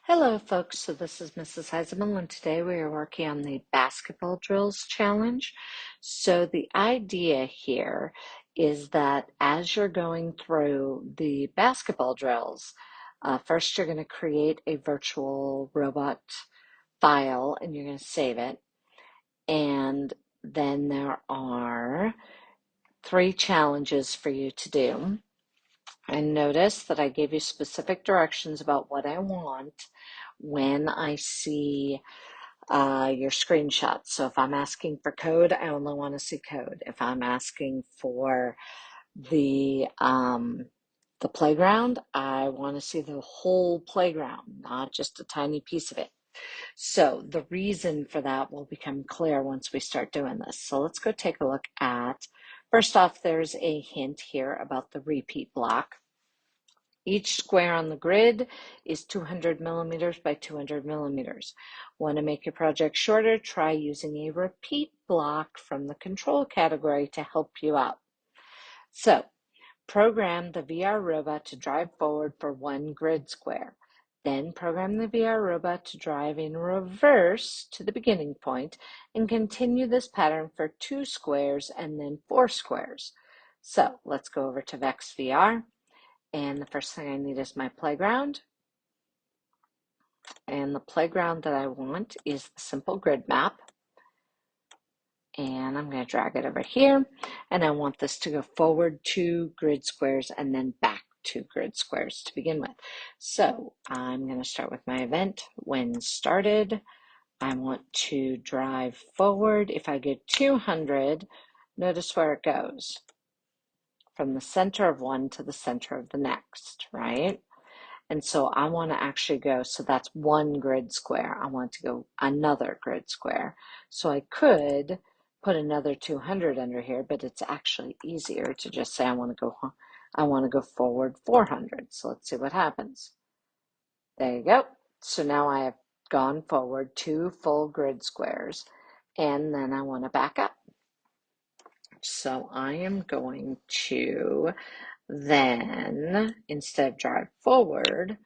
Hello, folks. So this is Mrs. Heiseman, and today we are working on the basketball drills challenge. So the idea here is that as you're going through the basketball drills, first you're going to create a virtual robot file and you're going to save it. And then there are 3 challenges for you to do. And notice that I gave you specific directions about what I want when I see your screenshot. So if I'm asking for code, I only want to see code. If I'm asking for the playground, I want to see the whole playground, not just a tiny piece of it. So the reason for that will become clear once we start doing this. So let's go take a look at, first off, there's a hint here about the repeat block. Each square on the grid is 200 millimeters by 200 millimeters. Want to make your project shorter? Try using a repeat block from the control category to help you out. So, program the VR robot to drive forward for 1 grid square. Then program the VR robot to drive in reverse to the beginning point and continue this pattern for 2 squares and then 4 squares. So, let's go over to VEX VR. And the first thing I need is my playground. And the playground that I want is the simple grid map. And I'm going to drag it over here. And I want this to go forward 2 grid squares and then back 2 grid squares to begin with. So I'm going to start with my event. When started, I want to drive forward. If I get 200, notice where it goes. From the center of one to the center of the next, right? And so I want to actually go, so that's 1 grid square. I want to go another grid square. So I could put another 200 under here, but it's actually easier to just say I want to go forward 400. So let's see what happens. There you go. So now I have gone forward 2 full grid squares, and then I want to back up. So I am going to then, instead of drive forward,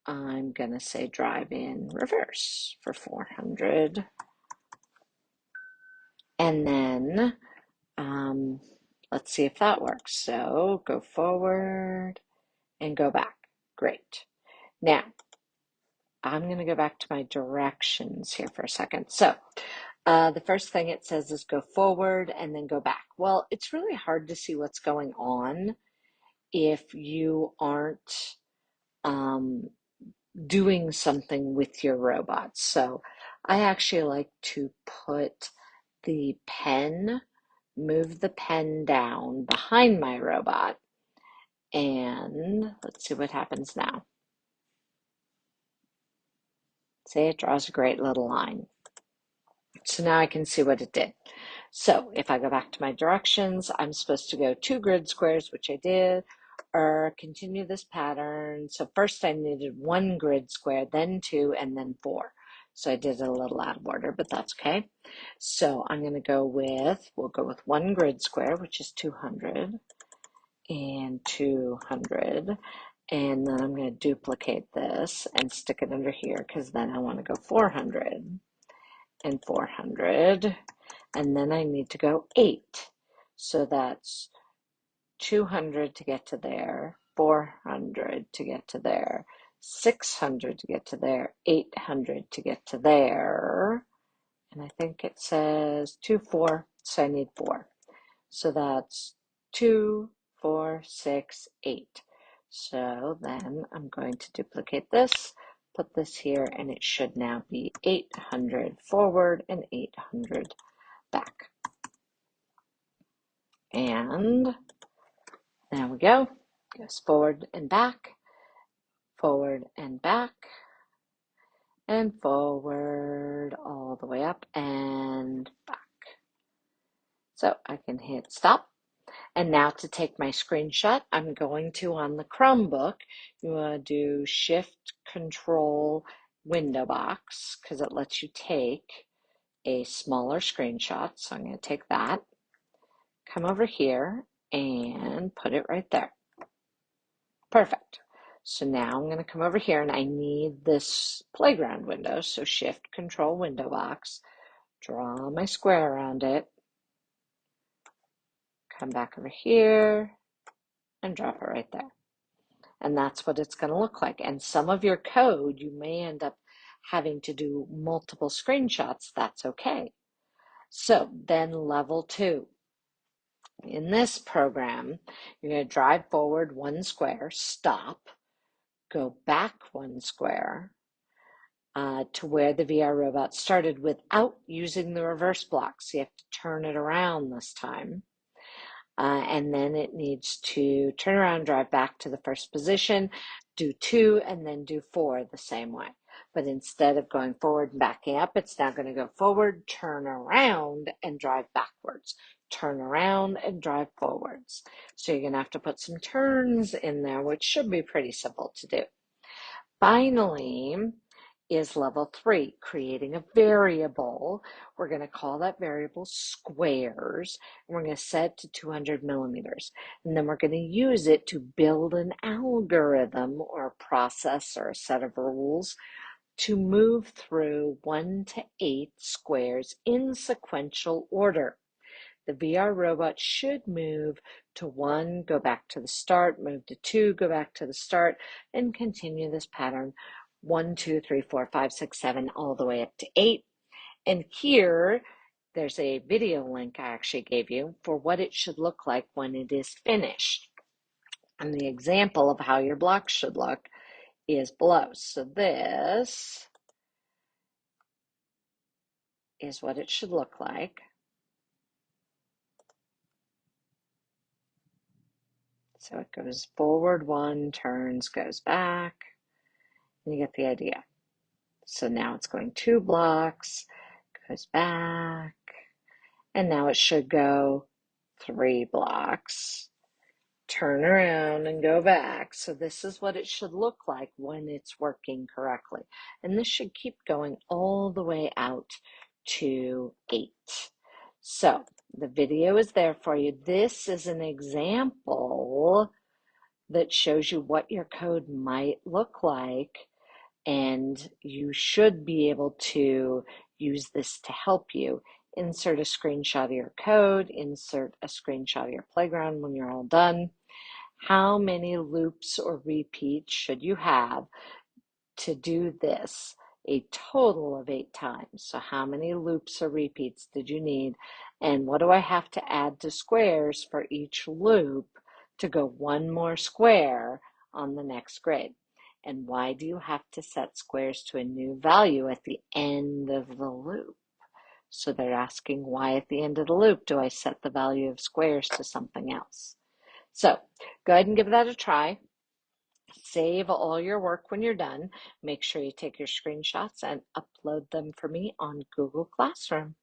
I'm going to say drive in reverse for 400. And then let's see if that works. So go forward and go back. Great. Now, I'm going to go back to my directions here for a second. So the first thing it says is go forward and then go back. Well, it's really hard to see what's going on if you aren't doing something with your robots. So I actually like to put the pen, move the pen down behind my robot, and let's see what happens now. See, it draws a great little line. So now I can see what it did. So if I go back to my directions, I'm supposed to go 2 grid squares, which I did, or continue this pattern. So first I needed 1 grid square, then 2, and then 4. So I did it a little out of order, but that's okay. So I'm going to go with, we'll go with 1 grid square, which is 200, and 200. And then I'm going to duplicate this and stick it under here because then I want to go 400 and 400. And then I need to go 8. So that's 200 to get to there, 400 to get to there, 600 to get to there, 800 to get to there. And I think it says 2, 4, so I need 4. So that's 2, 4, 6, 8. So then I'm going to duplicate this, put this here, and it should now be 800 forward and 800 back. And there we go. Goes forward and back, forward and back, and forward all the way up and back. So I can hit stop. And now to take my screenshot, I'm going to, on the Chromebook, you want to do Shift Control Window Box because it lets you take a smaller screenshot. So I'm going to take that, come over here and put it right there. Perfect. So now I'm going to come over here and I need this playground window. So Shift Control Window Box, draw my square around it, come back over here and drop it right there. And that's what it's going to look like. And some of your code, you may end up having to do multiple screenshots. That's okay. So then level 2. In this program, you're going to drive forward 1 square, stop, go back 1 square to where the VR robot started without using the reverse block. So you have to turn it around this time. And then it needs to turn around, drive back to the first position, do 2, and then do 4 the same way. But instead of going forward and backing up, it's now going to go forward, turn around, and drive backwards. Turn around and drive forwards. So you're going to have to put some turns in there, which should be pretty simple to do. Finally, is level 3, creating a variable. We're going to call that variable squares, and we're going to set it to 200 millimeters. And then we're going to use it to build an algorithm or a process or a set of rules to move through 1 to 8 squares in sequential order. The VR robot should move to 1, go back to the start, move to 2, go back to the start, and continue this pattern 1, 2, 3, 4, 5, 6, 7, all the way up to 8. And here, there's a video link I actually gave you for what it should look like when it is finished. And the example of how your blocks should look is below. So this is what it should look like. So it goes forward 1, turns, goes back. You get the idea. So now it's going 2 blocks, goes back, and now it should go 3 blocks, turn around and go back. So this is what it should look like when it's working correctly. And this should keep going all the way out to 8. So the video is there for you. This is an example that shows you what your code might look like. And you should be able to use this to help you. Insert a screenshot of your code, insert a screenshot of your playground when you're all done. How many loops or repeats should you have to do this? A total of 8 times. So how many loops or repeats did you need? And what do I have to add to squares for each loop to go 1 more square on the next grid? And why do you have to set squares to a new value at the end of the loop? So they're asking why at the end of the loop do I set the value of squares to something else? So go ahead and give that a try. Save all your work when you're done. Make sure you take your screenshots and upload them for me on Google Classroom.